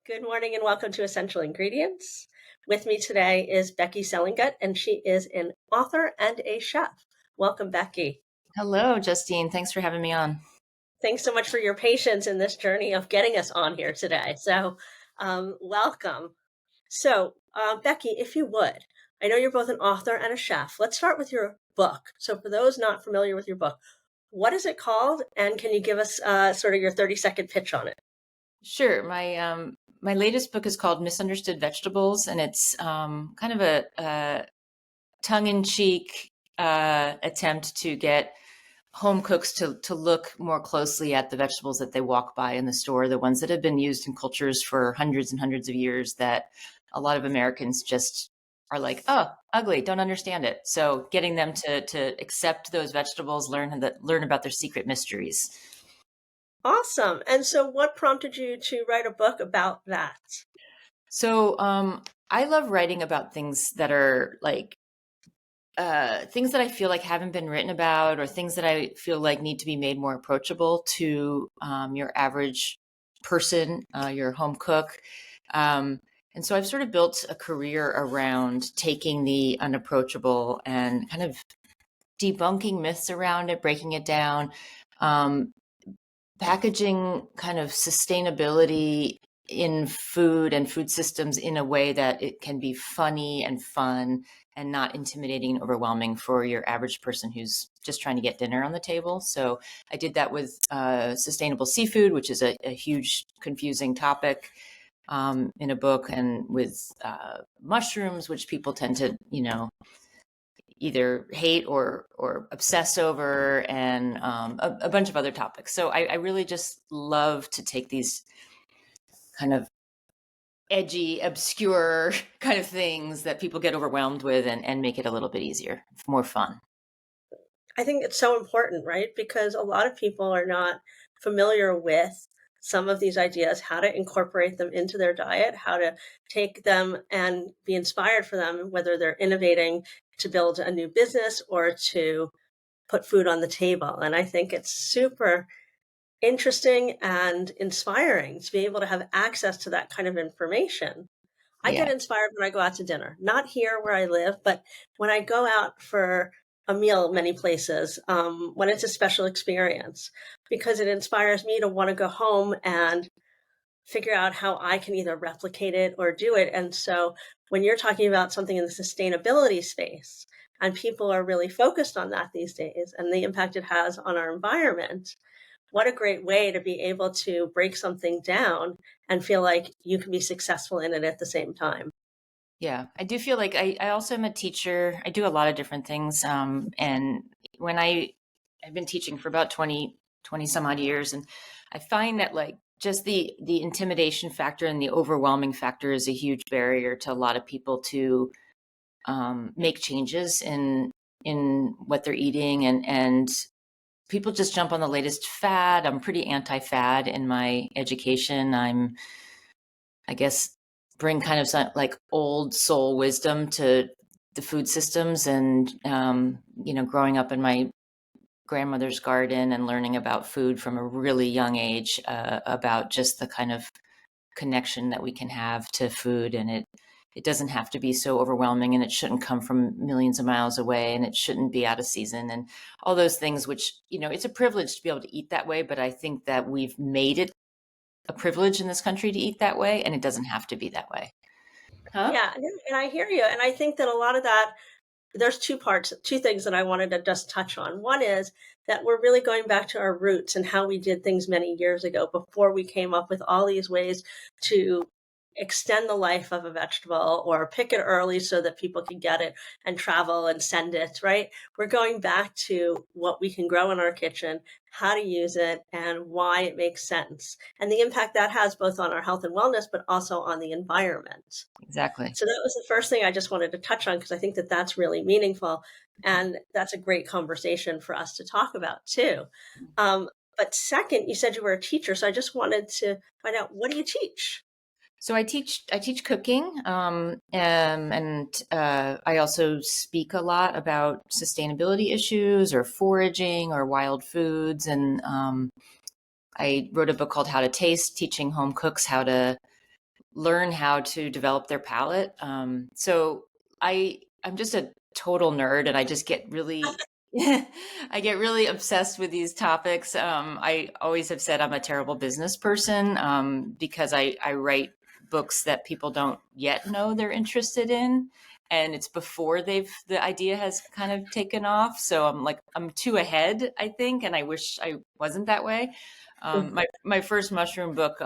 Good morning and welcome to Essential Ingredients. With me today is Becky Selengut, and she is an author and a chef. Welcome, Becky. Hello, Justine. Thanks for having me on. Thanks so much for your patience in this journey of getting us on here today. Welcome. Becky, if you would, I know you're both an author and a chef. Let's start with your book. So, for those not familiar with your book, what is it called? And can you give us sort of your 30-second pitch on it? Sure. My latest book is called Misunderstood Vegetables, and it's kind of a tongue-in-cheek attempt to get home cooks to look more closely at the vegetables that they walk by in the store, the ones that have been used in cultures for hundreds and hundreds of years that a lot of Americans just are like, oh, ugly, don't understand it. So getting them to accept those vegetables, learn about their secret mysteries. Awesome. And so, what prompted you to write a book about that? So I love writing about things that are like things that I feel like haven't been written about, or things that I feel like need to be made more approachable to your average person, your home cook. And so I've sort of built a career around taking the unapproachable and kind of debunking myths around it, breaking it down, um, packaging kind of sustainability in food and food systems in a way that it can be funny and fun and not intimidating and overwhelming for your average person who's just trying to get dinner on the table. So I did that with sustainable seafood, which is a huge confusing topic in a book, and with mushrooms, which people tend to, either hate or obsess over, and a bunch of other topics. So I really just love to take these kind of edgy, obscure kind of things that people get overwhelmed with, and make it a little bit easier, more fun. I think it's so important, right? Because a lot of people are not familiar with some of these ideas, how to incorporate them into their diet, how to take them and be inspired for them, whether they're innovating to build a new business or to put food on the table. And I think it's super interesting and inspiring to be able to have access to that kind of information. I Yeah. get inspired when I go out to dinner, not here where I live, but when I go out for a meal many places, when it's a special experience, because it inspires me to want to go home and figure out how I can either replicate it or do it. And so when you're talking about something in the sustainability space, and people are really focused on that these days and the impact it has on our environment, what a great way to be able to break something down and feel like you can be successful in it at the same time. Yeah, I do feel like I also am a teacher. I do a lot of different things. And when I've been teaching for about 20 some odd years, and I find that like just the intimidation factor and the overwhelming factor is a huge barrier to a lot of people to make changes in what they're eating, and people just jump on the latest fad. I'm pretty anti-fad in my education. I guess, bring kind of some like old soul wisdom to the food systems, and growing up in my grandmother's garden and learning about food from a really young age, about just the kind of connection that we can have to food, and it doesn't have to be so overwhelming, and it shouldn't come from millions of miles away, and it shouldn't be out of season, and all those things, which, it's a privilege to be able to eat that way, but I think that we've made it a privilege in this country to eat that way, and it doesn't have to be that way. Huh? Yeah, and I hear you. And I think that a lot of that, there's two parts, two things that I wanted to just touch on. One is that we're really going back to our roots and how we did things many years ago before we came up with all these ways to extend the life of a vegetable or pick it early so that people can get it and travel and send it, right? We're going back to what we can grow in our kitchen, how to use it, and why it makes sense, and the impact that has both on our health and wellness, but also on the environment. Exactly. So that was the first thing I just wanted to touch on because I think that that's really meaningful, and that's a great conversation for us to talk about too. But second, you said you were a teacher, so I just wanted to find out, what do you teach? So I teach cooking, and I also speak a lot about sustainability issues or foraging or wild foods. And I wrote a book called How to Taste, teaching home cooks how to learn how to develop their palate. So I'm just a total nerd, and I just get really I get really obsessed with these topics. I always have said I'm a terrible business person, because I write books that people don't yet know they're interested in, and it's before the idea has kind of taken off. So I'm too ahead, I think, and I wish I wasn't that way. My first mushroom book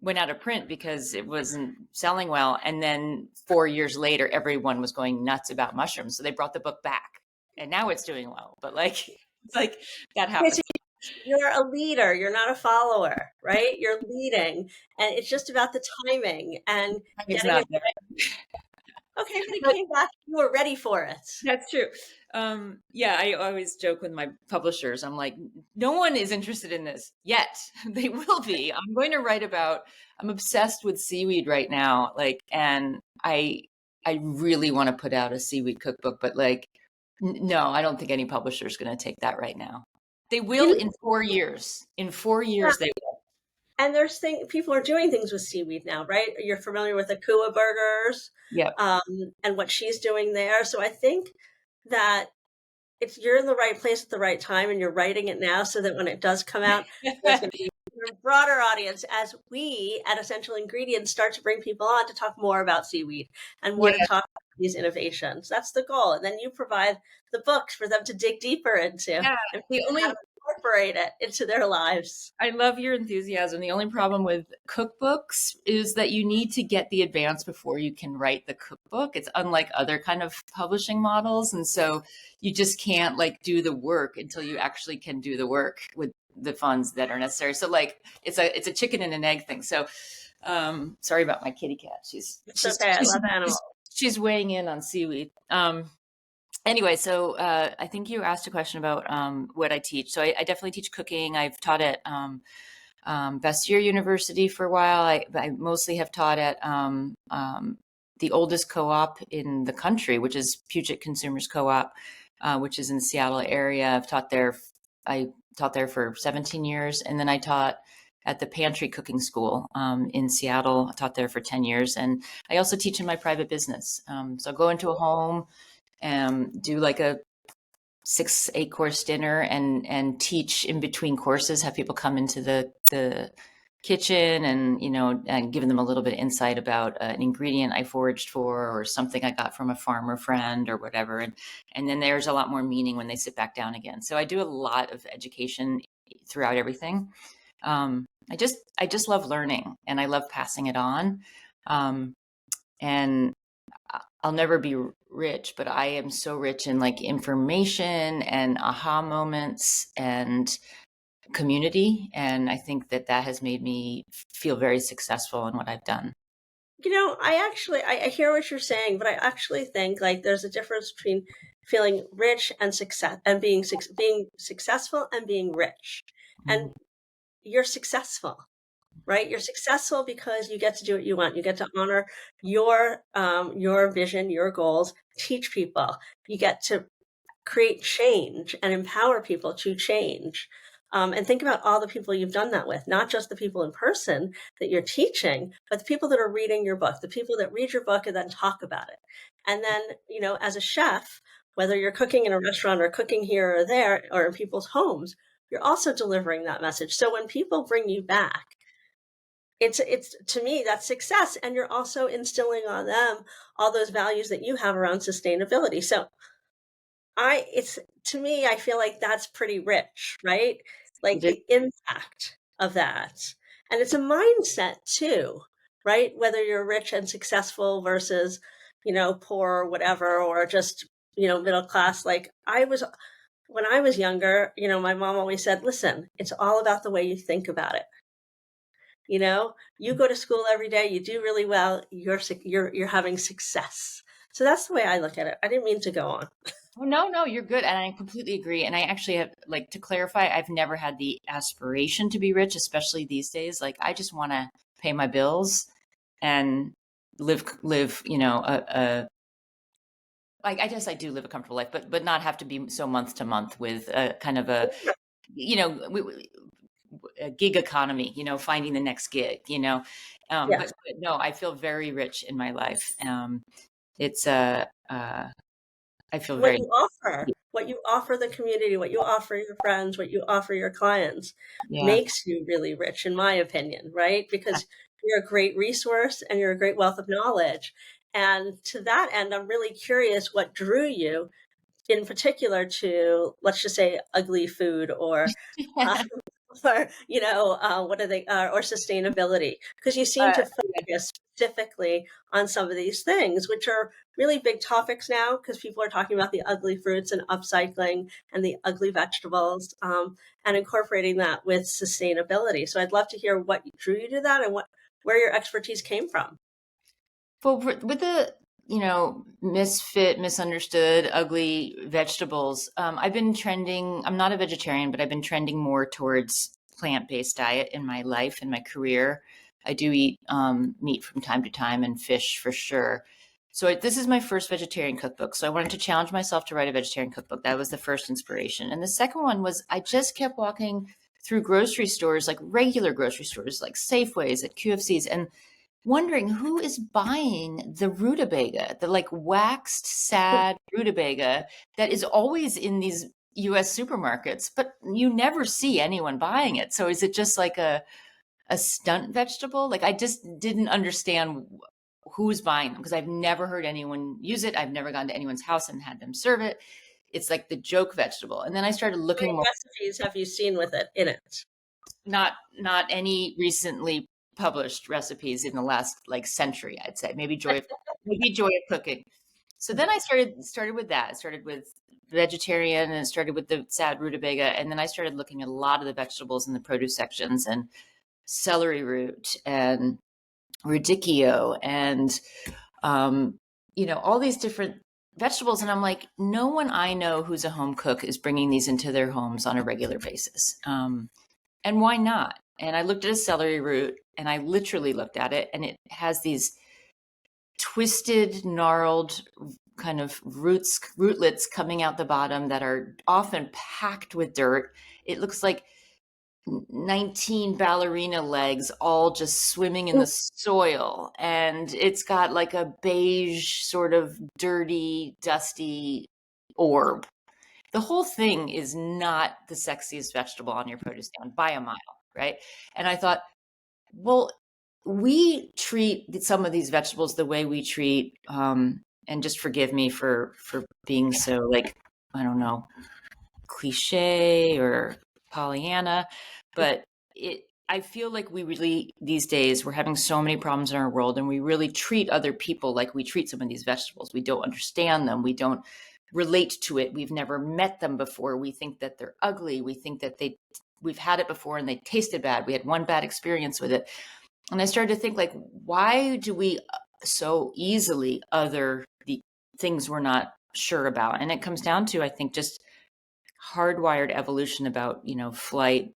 went out of print because it wasn't selling well, and then 4 years later, everyone was going nuts about mushrooms, so they brought the book back, and now it's doing well. But like, it's like that Okay, so happens. you're a leader, you're not a follower, right? You're leading, and it's just about the timing and It's getting not it. there. Okay, but it But came back. You were ready for it. that's true. Yeah, I always joke with my publishers. I'm like, no one is interested in this yet. They will be. I'm going to write about. I'm obsessed with seaweed right now. Like, and I really want to put out a seaweed cookbook, but like, no, I don't think any publisher is going to take that right now. They You will know, in 4 years. In 4 years, they will. and there's people are doing things with seaweed now, right? You're familiar with Akua Burgers, Yep. um, and what she's doing there. So I think that it's you're in the right place at the right time, and you're writing it now, so that when it does come out, there's going to be a broader audience as we at Essential Ingredients start to bring people on to talk more about seaweed and more Yeah. to talk about these innovations. That's the goal, and then you provide the books for them to dig deeper into Yeah. and The how only to incorporate it into their lives. I love your enthusiasm. The only problem with cookbooks is that you need to get the advance before you can write the cookbook. It's unlike other kind of publishing models. And so you just can't like do the work until you actually can do the work with the funds that are necessary. So like it's a chicken and an egg thing. So sorry about my kitty cat. It's okay. I love animals. She's weighing in on seaweed. Anyway, so I think you asked a question about what I teach. So I definitely teach cooking. I've taught at Bastyr University for a while. I mostly have taught at the oldest co-op in the country, which is Puget Consumers Co-op, which is in the Seattle area. I taught there for 17 years, and then I taught at the Pantry Cooking School in Seattle. I taught there for 10 years, and I also teach in my private business. So I'll go into a home and do like a 6-8 course dinner and teach in between courses, have people come into the kitchen and and giving them a little bit of insight about an ingredient I foraged for or something I got from a farmer friend or whatever, and then there's a lot more meaning when they sit back down again. So I do a lot of education throughout everything. I just love learning, and I love passing it on. And I'll never be rich, but I am so rich in like information and aha moments and community. And I think that has made me feel very successful in what I've done. I hear what you're saying, but I actually think like there's a difference between feeling rich and success and being successful and being rich. And you're successful, right? You're successful because you get to do what you want. You get to honor your vision, your goals, teach people. You get to create change and empower people to change. And think about all the people you've done that with, not just the people in person that you're teaching, but the people that are reading your book, the people that read your book and then talk about it. And then, as a chef, whether you're cooking in a restaurant or cooking here or there or in people's homes, you're also delivering that message. So when people bring you back, it's to me that's success, and you're also instilling on them all those values that you have around sustainability. So it's to me, I feel like that's pretty rich, right? Like the impact of that. And it's a mindset too, right? Whether you're rich and successful versus, poor or whatever, or just, middle class. Like when I was younger, my mom always said, listen, it's all about the way you think about it. You go to school every day, you do really well, you're having success. So that's the way I look at it. I didn't mean to go on. Oh, no, you're good. And I completely agree. And I actually have, like, to clarify, I've never had the aspiration to be rich, especially these days. Like, I just want to pay my bills and live, like, I guess I do live a comfortable life, but not have to be so month to month with a kind of a, you know, a gig economy, finding the next gig, Yes. but no, I feel very rich in my life. It's I feel What very, you offer, what you offer the community, what you offer your friends, what you offer your clients yeah. makes you really rich, in my opinion, right? Because you're a great resource and you're a great wealth of knowledge. And to that end, I'm really curious what drew you in particular to, let's just say, ugly food or, uh, or what are they, or sustainability? Because you seem to focus specifically on some of these things, which are really big topics now, because people are talking about the ugly fruits and upcycling and the ugly vegetables, and incorporating that with sustainability. So I'd love to hear what drew you to that and where your expertise came from. Well, with the, misfit, misunderstood, ugly vegetables, I've been trending. I'm not a vegetarian, but I've been trending more towards plant-based diet in my life and my career. I do eat meat from time to time and fish for sure. So this is my first vegetarian cookbook. So I wanted to challenge myself to write a vegetarian cookbook. That was the first inspiration. And the second one was I just kept walking through grocery stores, like regular grocery stores, like Safeways at QFCs, and wondering who is buying the rutabaga, the like waxed, sad rutabaga that is always in these US supermarkets, but you never see anyone buying it. So is it just like a stunt vegetable? Like I just didn't understand who's buying them because I've never heard anyone use it. I've never gone to anyone's house and had them serve it. It's like the joke vegetable. And then I started How many looking more, recipes have you seen with it in it? not any recently published recipes in the last like century, I'd say. Maybe joy of cooking. So then I started with that. I started with vegetarian and started with the sad rutabaga. And then I started looking at a lot of the vegetables in the produce sections and celery root and radicchio and all these different vegetables. And I'm like, no one I know who's a home cook is bringing these into their homes on a regular basis. And why not? And I looked at a celery root and I literally looked at it and it has these twisted, gnarled kind of rootlets coming out the bottom that are often packed with dirt. It looks like 19 ballerina legs all just swimming in the soil. And it's got like a beige, sort of dirty, dusty orb. The whole thing is not the sexiest vegetable on your produce stand by a mile, right? And I thought, well, we treat some of these vegetables the way we treat, and just forgive me for being so like, I don't know, cliche or Pollyanna, but I feel like we really, these days, we're having so many problems in our world and we really treat other people like we treat some of these vegetables. We don't understand them. We don't relate to it. We've never met them before. We think that they're ugly. We think that we've had it before and they tasted bad. We had one bad experience with it. And I started to think like, why do we so easily other the things we're not sure about? And it comes down to, I think, just hardwired evolution about, flight,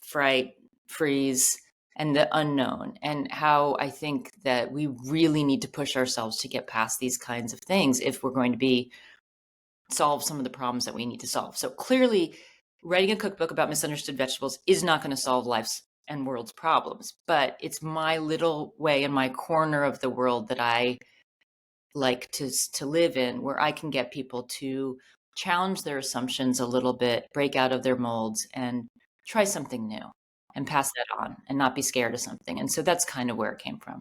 fright, freeze, and the unknown, and how I think that we really need to push ourselves to get past these kinds of things if we're going to solve some of the problems that we need to solve. So clearly, writing a cookbook about misunderstood vegetables is not going to solve life's and world's problems, but it's my little way in my corner of the world that I like to live in, where I can get people to challenge their assumptions a little bit, break out of their molds, and try something new and pass that on and not be scared of something. And so that's kind of where it came from.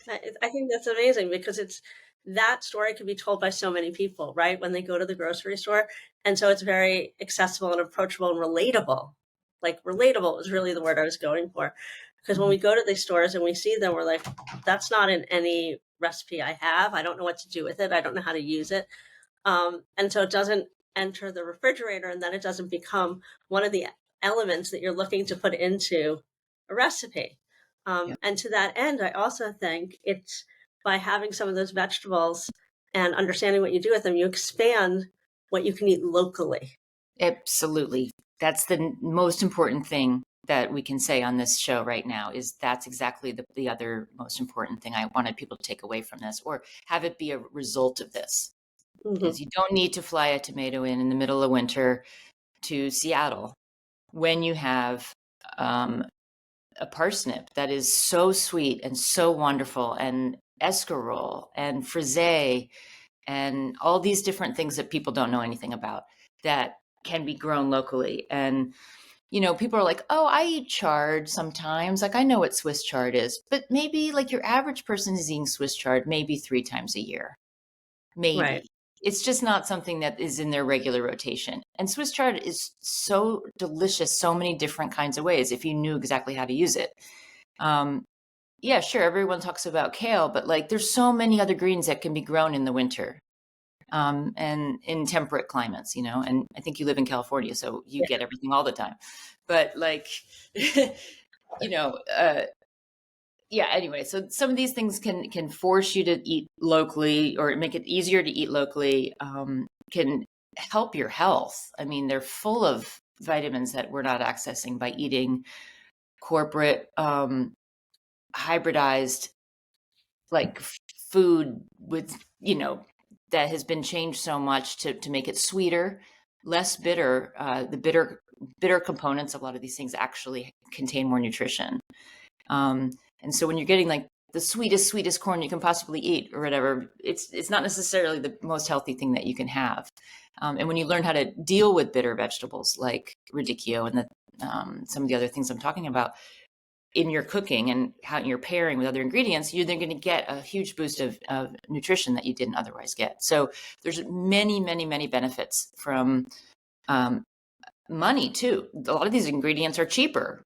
I think that's amazing because that story can be told by so many people, right? When they go to the grocery store. And so it's very accessible and approachable and relatable. Like relatable was really the word I was going for. Because when Mhm. we go to these stores and we see them, we're like, that's not in any recipe I have. I don't know what to do with it. I don't know how to use it. And so it doesn't enter the refrigerator and then it doesn't become one of the elements that you're looking to put into a recipe. Yeah, And to that end, I also think it's by having some of those vegetables and understanding what you do with them, you expand what you can eat locally. absolutely. That's the most important thing that we can say on this show right now is that's exactly the other most important thing I wanted people to take away from this or have it be a result of this Hmm. is you don't need to fly a tomato in the middle of winter to Seattle. when you have a parsnip that is so sweet and so wonderful, and escarole and frisee and all these different things that people don't know anything about that can be grown locally. And people are like, oh, I eat chard sometimes. Like, I know what Swiss chard is, but maybe like your average person is eating Swiss chard maybe 3 times a year. Right. Maybe. It's just not something that is in their regular rotation. And Swiss chard is so delicious, so many different kinds of ways if you knew exactly how to use it. Yeah, sure, everyone talks about kale, but like there's so many other greens that can be grown in the winter, and in temperate climates, and I think you live in California, so you get everything all the time. But like, you know, uh, yeah, anyway, so some of these things can force you to eat locally or make it easier to eat locally, can help your health. I mean, they're full of vitamins that we're not accessing by eating corporate, hybridized, like, food with, that has been changed so much to make it sweeter, less bitter. The bitter components of a lot of these things actually contain more nutrition. Um, and so when you're getting like the sweetest corn you can possibly eat or whatever, it's not necessarily the most healthy thing that you can have. And when you learn how to deal with bitter vegetables like radicchio and some of the other things I'm talking about in your cooking and how you're pairing with other ingredients, you're then going to get a huge boost of nutrition that you didn't otherwise get. So there's many benefits from money too. A lot of these ingredients are cheaper,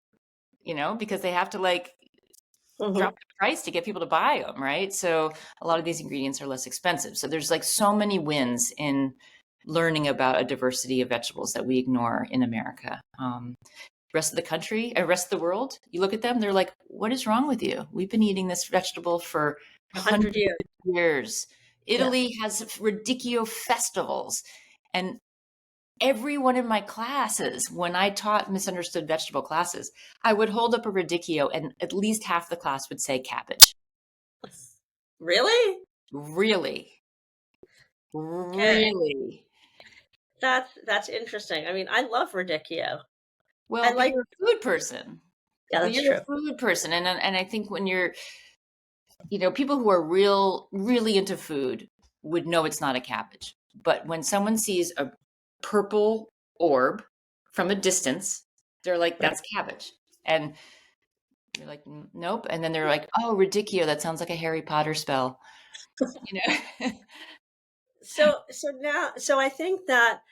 because they have to like Hmm. drop the price to get people to buy them, right? So a lot of these ingredients are less expensive. So there's like so many wins in learning about a diversity of vegetables that we ignore in America. Rest of the country and rest of the world, you look at them, they're like, what is wrong with you? We've been eating this vegetable for 100 hundreds years. of years. Yeah. Italy has radicchio festivals. And everyone in my classes, when I taught misunderstood vegetable classes, I would hold up a radicchio and at least half the class would say cabbage. Really? Really, Okay. really. That's interesting. I mean, I love radicchio. I Well, but like, you're a food person. yeah, But that's you're true. a food person, and I think when you're, people who are really into food would know it's not a cabbage. But when someone sees a purple orb from a distance, they're like, Right. "That's cabbage," and you're like, "Nope." And then they're like, "Oh, radicchio. That sounds like a Harry Potter spell," you know. So I think that,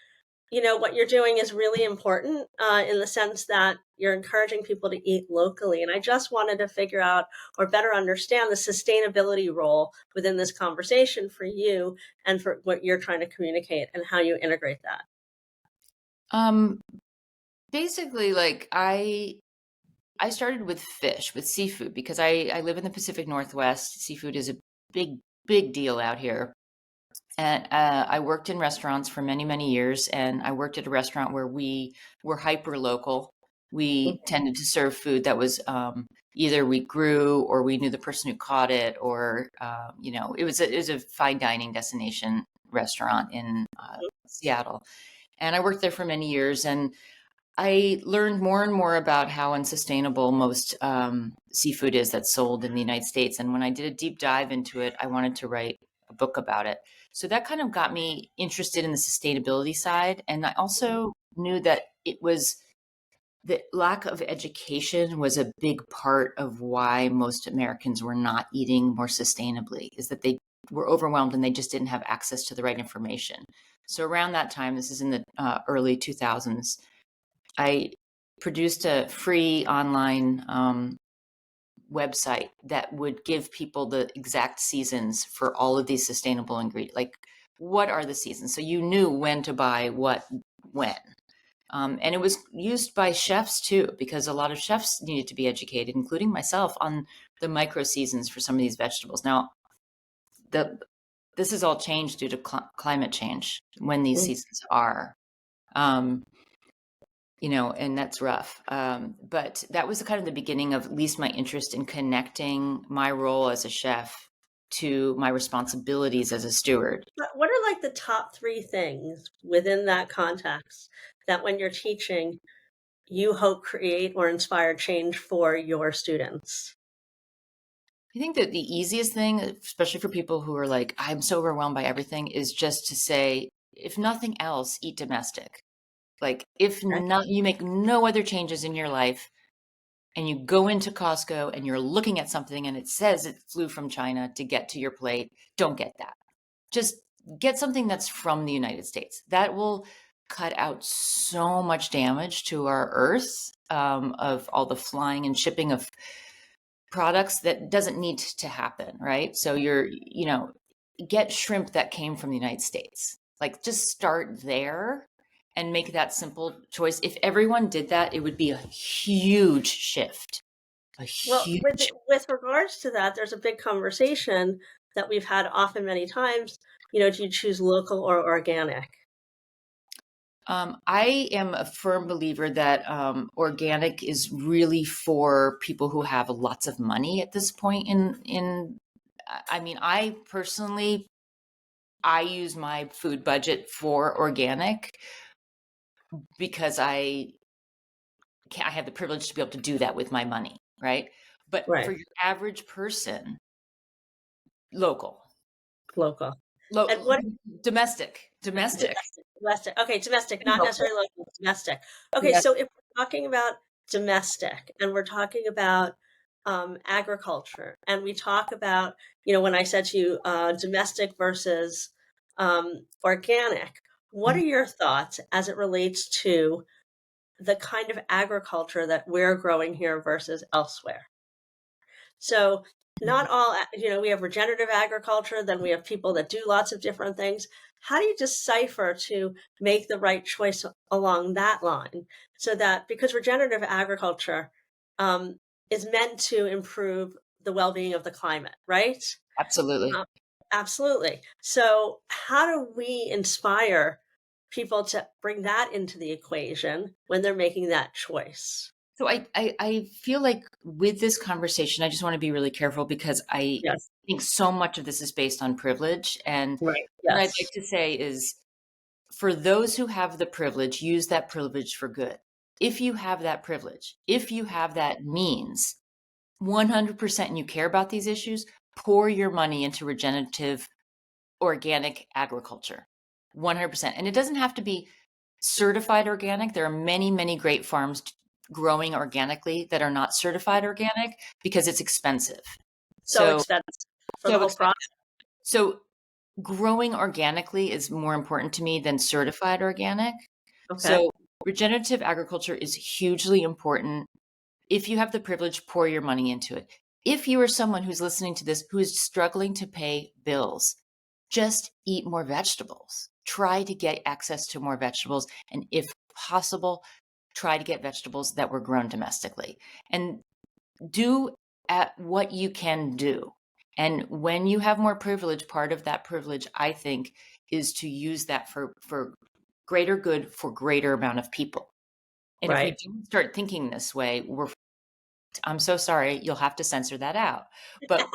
what you're doing is really important, in the sense that you're encouraging people to eat locally. And I just wanted to figure out or better understand the sustainability role within this conversation for you and for what you're trying to communicate and how you integrate that. um, Basically, like I started with fish, with seafood, because I live in the Pacific Northwest. Seafood is a big deal out here. And I worked in restaurants for many years, and I worked at a restaurant where we were hyper local. We Mhm. tended to serve food that was either we grew or we knew the person who caught it, or it was a fine dining destination restaurant in Seattle, and I worked there for many years, and I learned more and more about how unsustainable most seafood is that's sold in the United States. And when I did a deep dive into it, I wanted to write a book about it. So that kind of got me interested in the sustainability side. And I also knew that it was the lack of education was a big part of why most Americans were not eating more sustainably, is that they were overwhelmed and they just didn't have access to the right information. So around that time, this is in the early 2000s, I produced a free online website that would give people the exact seasons for all of these sustainable ingredients. Like, what are the seasons? So you knew when to buy what, when. And it was used by chefs too, because a lot of chefs needed to be educated, including myself, on the micro seasons for some of these vegetables. Now, the this has all changed due to climate change when these Mhm. seasons are. Um, and that's rough. But that was kind of the beginning of at least my interest in connecting my role as a chef to my responsibilities as a steward. But what are like the top three things within that context that when you're teaching, you hope create or inspire change for your students? I think that the easiest thing, especially for people who are like, I'm so overwhelmed by everything, is just to say, if nothing else, eat domestic. Like, if Okay. not, you make no other changes in your life, and you go into Costco and you're looking at something and it says it flew from China to get to your plate, don't get that. Just get something that's from the United States. That will cut out so much damage to our earth, of all the flying and shipping of products that doesn't need to happen, right? So get shrimp that came from the United States. Like, just start there and make that simple choice. If everyone did that, it would be a huge shift. A Well, huge. with regards to that, there's a big conversation that we've had often many times. Do you choose local or organic? I am a firm believer that organic is really for people who have lots of money at this point in I mean, I personally, I use my food budget for organic because I have the privilege to be able to do that with my money, right? But for Right, your average person, local, local. And lo- what domestic, domestic. Okay, domestic, and not local. necessarily local, domestic. Okay, Yes. so if we're talking about domestic and we're talking about agriculture, and we talk about, when I said to you, domestic versus organic, what are Mhm. your thoughts as it relates to the kind of agriculture that we're growing here versus elsewhere? So not all, we have regenerative agriculture, then we have people that do lots of different things. How do you decipher to make the right choice along that line? So that because regenerative agriculture um, is meant to improve the well-being of the climate, right? Absolutely. Uh, absolutely. So how do we inspire people to bring that into the equation when they're making that choice? So I feel like with this conversation, I just want to be really careful because I Yes. think so much of this is based on privilege. And Right. what I'd Yes. like to say is, for those who have the privilege, use that privilege for good. If you have that privilege, if you have that means, 100% and you care about these issues, pour your money into regenerative organic agriculture. 100%. And it doesn't have to be certified organic. There are many, many great farms growing organically that are not certified organic because it's expensive. So So, expensive for the so whole expensive. process. So, growing organically is more important to me than certified organic. Okay. So, regenerative agriculture is hugely important. If you have the privilege, pour your money into it. If you are someone who's listening to this who is struggling to pay bills, just eat more vegetables. Try to get access to more vegetables. And if possible, try to get vegetables that were grown domestically. And do at what you can do. And when you have more privilege, part of that privilege, I think, is to use that for greater good for greater amount of people. And if we Right. don't start thinking this way, I'm so sorry, you'll have to censor that out. But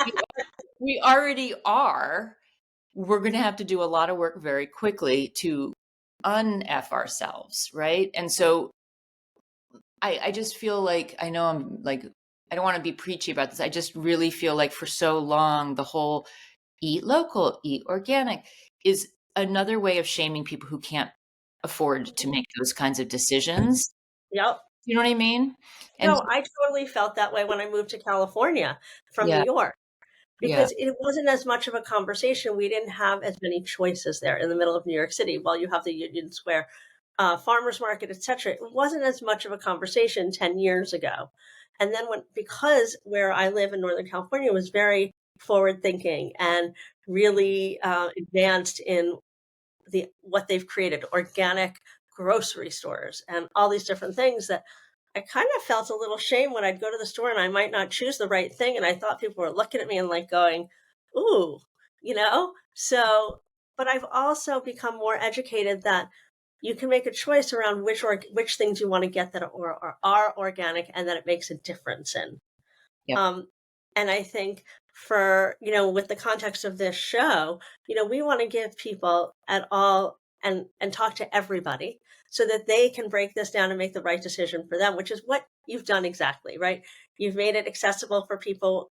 we already are. We're going to have to do a lot of work very quickly to un-F ourselves, right? And so I just feel like, I know I'm like, I don't want to be preachy about this. I just really feel like for so long, the whole eat local, eat organic is another way of shaming people who can't afford to make those kinds of decisions. Yep. You know what I mean? And No, I totally felt that way when I moved to California from New yeah, York yeah, because it wasn't as much of a conversation. We didn't have as many choices there in the middle of New York City. While you have the Union Square farmers market, etc., it wasn't as much of a conversation 10 years ago. And then because where I live in Northern California was very forward thinking and really advanced in what they've created, organic grocery stores and all these different things that I kind of felt a little shame when I'd go to the store and I might not choose the right thing. And I thought people were looking at me and like going, ooh, So, but I've also become more educated that you can make a choice around which things you want to get that are organic and that it makes a difference in. yep. Um, and I think for, with the context of this show, we want to give people at all and talk to everybody so that they can break this down and make the right decision for them, which is what you've done exactly, right? You've made it accessible for people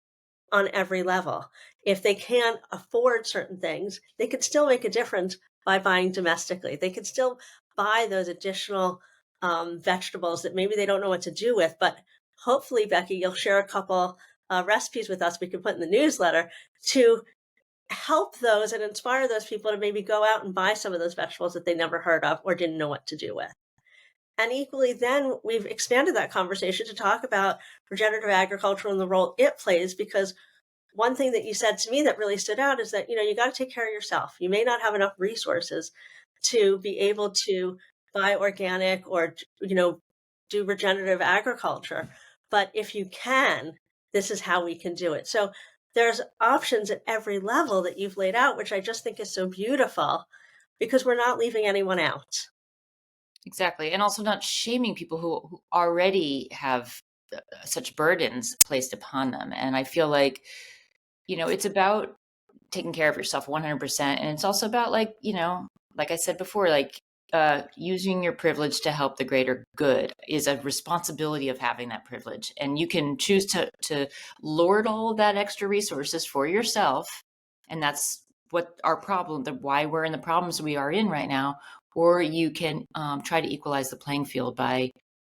on every level. If they can't afford certain things, they could still make a difference by buying domestically. They could still buy those additional vegetables that maybe they don't know what to do with. But hopefully, Becky, you'll share a couple recipes with us we can put in the newsletter to help those and inspire those people to maybe go out and buy some of those vegetables that they never heard of or didn't know what to do with. And equally, then we've expanded that conversation to talk about regenerative agriculture and the role it plays, because one thing that you said to me that really stood out is that, you got to take care of yourself. You may not have enough resources to be able to buy organic or, do regenerative agriculture. But if you can, this is how we can do it. So there's options at every level that you've laid out, which I just think is so beautiful because we're not leaving anyone out. Exactly. And also not shaming people who already have such burdens placed upon them. And I feel like, it's about taking care of yourself 100%. And it's also about like I said before, using your privilege to help the greater good is a responsibility of having that privilege. And you can choose to lord all of that extra resources for yourself. And that's what our problem, why we're in the problems we are in right now. Or you can try to equalize the playing field by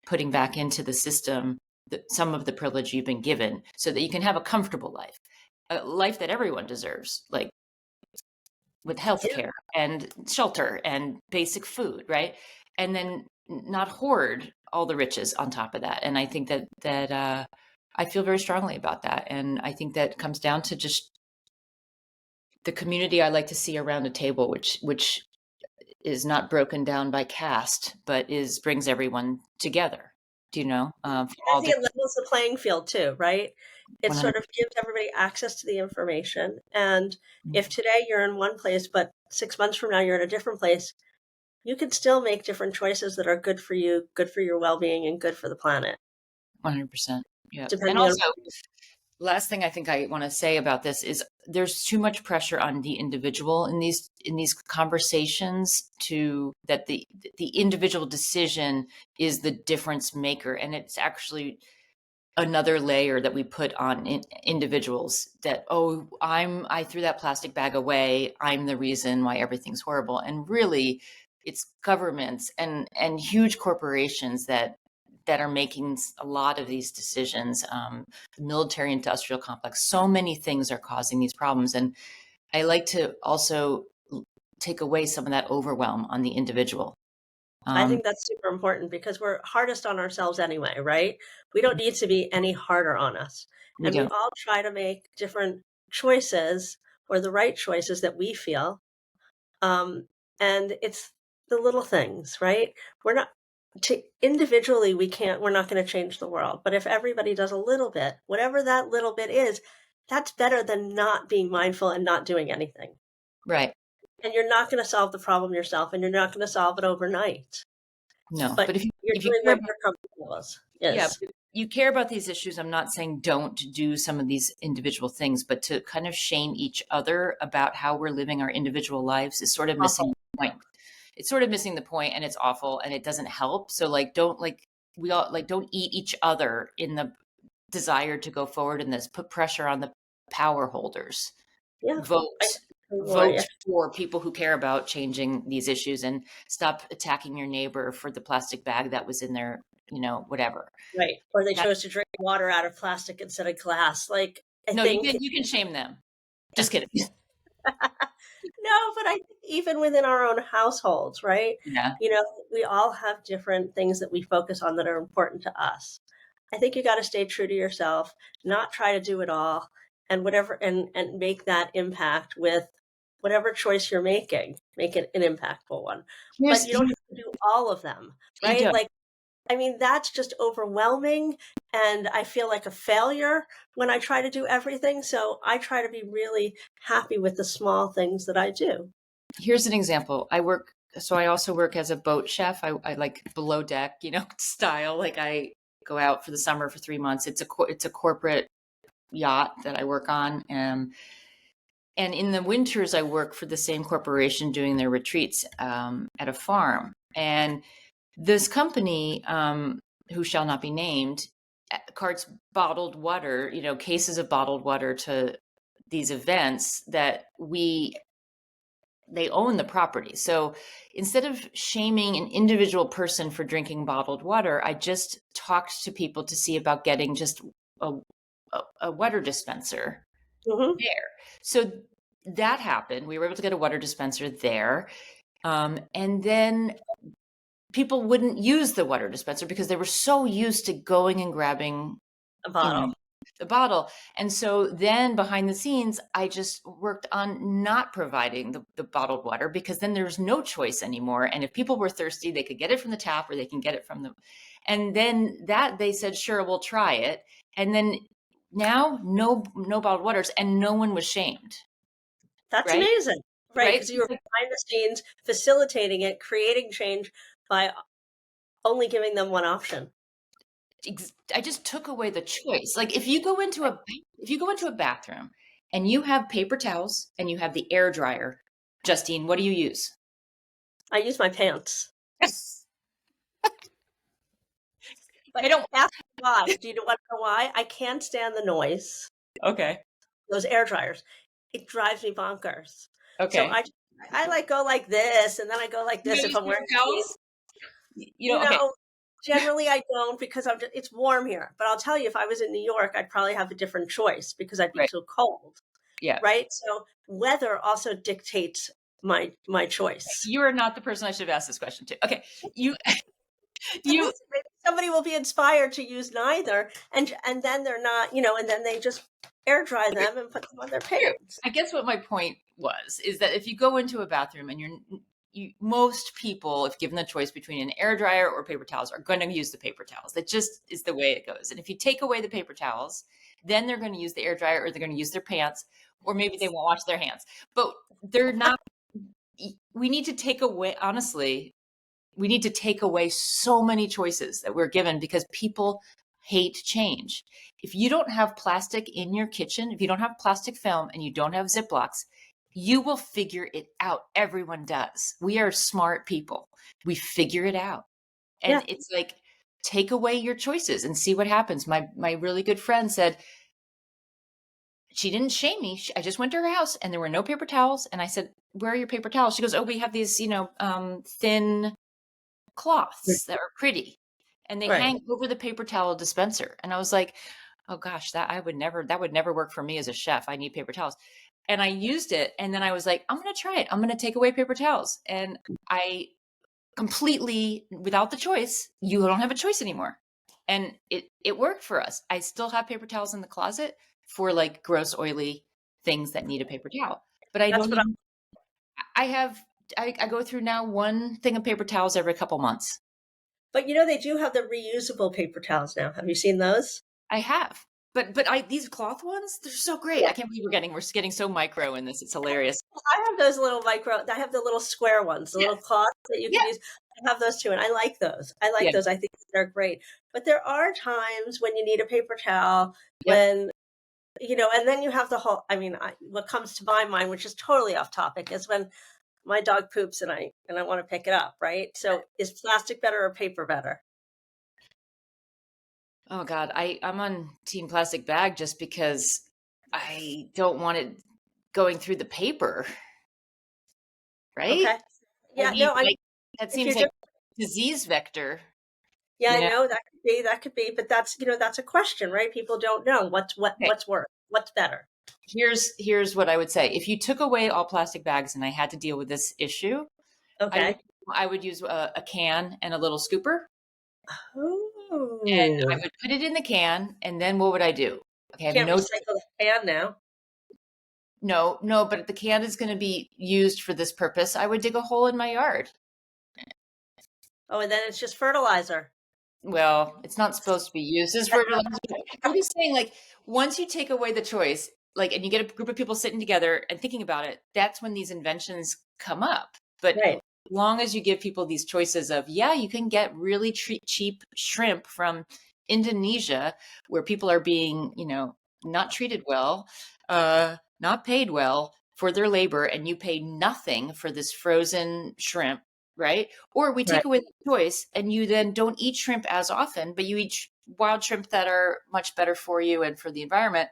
putting back into the system some of the privilege you've been given so that you can have a comfortable life, a life that everyone deserves, like with healthcare and shelter and basic food, right? And then not hoard all the riches on top of that. And I think that I feel very strongly about that. And I think that comes down to just the community I like to see around a table, which is not broken down by caste, but brings everyone together. Do you know? From I all think it different levels the playing field too, right? It sort 100. of gives everybody access to the information. And if today you're in one place, but 6 months from now you're in a different place, you can still make different choices that are good for you, good for your well-being, and good for the planet, 100%. Yeah. And depending on. also, last thing I think I want to say about this is there's too much pressure on the individual in these conversations that the individual decision is the difference maker, and it's actually another layer that we put on individuals that, I threw that plastic bag away, I'm the reason why everything's horrible. And really it's governments and huge corporations that are making a lot of these decisions. The military industrial complex, so many things are causing these problems. And I like to also take away some of that overwhelm on the individual. I think that's super important because we're hardest on ourselves anyway, right? We don't need to be any harder on us. We And we don't. all try to make different choices or the right choices that we feel. Um, and it's the little things, right? We're not individually, we're not going to change the world. But if everybody does a little bit, whatever that little bit is, that's better than not being mindful and not doing anything. Right. And you're not going to solve the problem yourself, and you're not going to solve it overnight. No. But But if you're you doing care what about you're comfortable with. Yeah, Is. you care about these issues. I'm not saying don't do some of these individual things, but to kind of shame each other about how we're living our individual lives is sort of missing Awful. the point. It's sort of missing the point, and it's awful, and it doesn't help. So don't eat each other in the desire to go forward in this. Put pressure on the power holders. Yeah. I Vote. agree. Vote for people who care about changing these issues, and stop attacking your neighbor for the plastic bag that was in their, whatever. Right. Or they That, chose to drink water out of plastic instead of glass. Like, I no, think. you can shame them. Just kidding. No, but I think even within our own households, right? Yeah. We all have different things that we focus on that are important to us. I think you got to stay true to yourself, not try to do it all, and whatever, and make that impact with whatever choice you're making. Make it an impactful one, but Here's, you don't have to do all of them, you right? don't. Like, I mean, that's just overwhelming. And I feel like a failure when I try to do everything. So I try to be really happy with the small things that I do. Here's an example. I also work as a boat chef. I like below deck, style. Like I go out for the summer for 3 months. It's a corporate yacht that I work on. And in the winters, I work for the same corporation doing their retreats at a farm. And This company, who shall not be named, carts bottled water, cases of bottled water to these events that they own the property. So instead of shaming an individual person for drinking bottled water, I just talked to people to see about getting just a, a water dispenser Mm-hmm. there. So that happened. We were able to get a water dispenser there. And then people wouldn't use the water dispenser because they were so used to going and grabbing, A you bottle. know, the bottle. And so then behind the scenes, I just worked on not providing the bottled water, because then there's no choice anymore. And if people were thirsty, they could get it from the tap or they can get it from and then that they said, sure, we'll try it. And then now no bottled waters, and no one was shamed. That's Right. amazing. Right. Right. Because you were behind the scenes facilitating it, creating change by only giving them one option. I just took away the choice. Like if you go into a bathroom and you have paper towels and you have the air dryer, Justine, what do you use? I use my pants. But I don't. ask me why. Do you want to know why? I can't stand the noise. Okay. Those air dryers. It drives me bonkers. So Okay. I like go like this, and then I go like You this don't if use I'm paper wearing jeans. towels? Okay. No, generally I don't, because it's warm here. But I'll tell you, if I was in New York, I'd probably have a different choice because I'd be Right. too cold. Yeah. Right. So weather also dictates my choice. You are not the person I should have asked this question to. Okay. You, And you, listen, maybe somebody will be inspired to use neither, and then they're not, and then they just air dry them and put them on their pants. I guess what my point was is that if you go into a bathroom and most people, if given the choice between an air dryer or paper towels, are going to use the paper towels. That just is the way it goes. And if you take away the paper towels, then they're going to use the air dryer, or they're going to use their pants, or maybe they won't wash their hands. But they're not. We need to take away, honestly, we need to take away so many choices that we're given because people hate change. If you don't have plastic in your kitchen, if you don't have plastic film and you don't have Ziplocs, you will figure it out. Everyone does. We are smart people. We figure it out. Yeah, And it's like, take away your choices and see what happens. My really good friend said, she didn't shame me. I just went to her house and there were no paper towels. And I said, where are your paper towels? She goes, oh, we have these, thin cloths that are pretty, and they right. hang over the paper towel dispenser. And I was like, oh gosh, that would never work for me as a chef. I need paper towels. And I used it. And then I was like, I'm going to try it. I'm going to take away paper towels. And I completely, without the choice, you don't have a choice anymore. And it worked for us. I still have paper towels in the closet for like gross, oily things that need a paper towel. But I That's don't what even, I have, I go through now one thing of paper towels every couple months. But they do have the reusable paper towels now. Have you seen those? I have. But these cloth ones, they're so great. Yeah. I can't believe we're getting so micro in this. It's hilarious. I have those little I have the little square ones, the little Yes. cloths that you can Yes. use. I have those too, and I like those. I like Yeah. those. I think they're great. But there are times when you need a paper towel, Yep. when, and then you have the whole, what comes to my mind, which is totally off topic, is when my dog poops and I want to pick it up, right? So is plastic better or paper better? Oh God, I'm on team plastic bag just because I don't want it going through the paper, right? Okay. I Yeah, mean, no, I like that if you're seems like just disease vector, yeah, you I know. know that could be, but that's a question, right? People don't know Okay. what's worse, what's better. Here's what I would say. If you took away all plastic bags and I had to deal with this issue, I would Okay. I would use a can and a little scooper, and I Oh, would put it in the can, and then what would I do? Okay, I have can't no, recycle the can now. no, but the can is going to be used for this purpose. I would dig a hole in my yard. Oh, and then it's just fertilizer. Well, it's not supposed to be used as fertilizer. I'm just saying, like, once you take away the choice, like, and you get a group of people sitting together and thinking about it, that's when these inventions come up. But Right. as long as you give people these choices of, yeah, you can get really cheap shrimp from Indonesia, where people are being, not treated well, not paid well for their labor, and you pay nothing for this frozen shrimp. right? Or we Right. take away the choice and you then don't eat shrimp as often, but you eat wild shrimp that are much better for you and for the environment.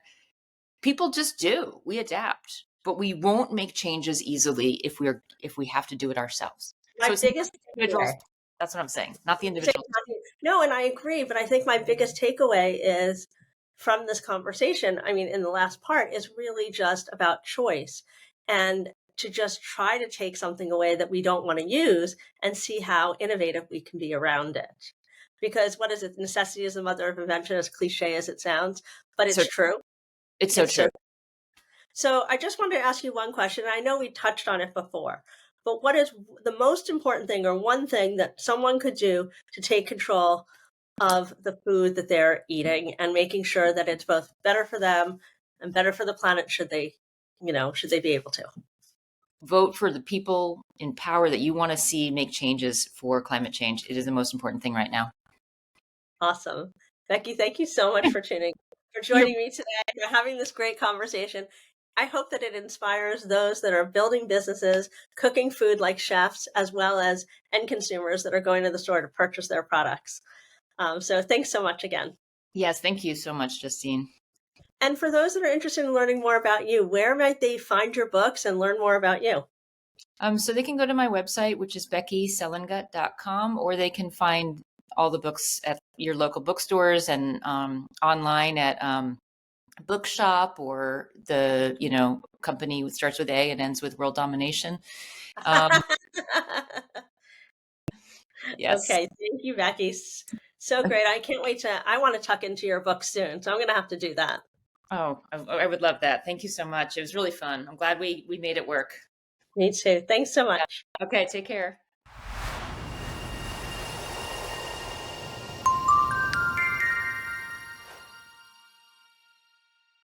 People just do. We adapt, but we won't make changes easily if we have to do it ourselves. So My it's not biggest the individuals. takeaway. That's what I'm saying. Not the Say individuals. nothing. No, and I agree, but I think my biggest takeaway is from this conversation, I mean, in the last part, is really just about choice and to just try to take something away that we don't want to use and see how innovative we can be around it. Because what is it? Necessity is the mother of invention, as cliche as it sounds, but it's So true. it's so It's true. so. So I just wanted to ask you one question. I know we touched on it before, but what is the most important thing or one thing that someone could do to take control of the food that they're eating and making sure that it's both better for them and better for the planet should they be able to? Vote for the people in power that you want to see make changes for climate change. It is the most important thing right now. Awesome. Becky, thank you so much for You're joining me today, for having this great conversation. I hope that it inspires those that are building businesses, cooking food like chefs, as well as end consumers that are going to the store to purchase their products. So thanks so much again. Yes, thank you so much, Justine. And for those that are interested in learning more about you, where might they find your books and learn more about you? So they can go to my website, which is beckyselengut.com, or they can find all the books at your local bookstores and online at Bookshop or the company that starts with A and ends with World Domination. Um, yes. Okay, thank you, Becky. So great. I can't wait I want to tuck into your book soon, so I'm going to have to do that. Oh, I would love that. Thank you so much. It was really fun. I'm glad we made it work. Me too. Thanks so Yeah. much. Okay, take care.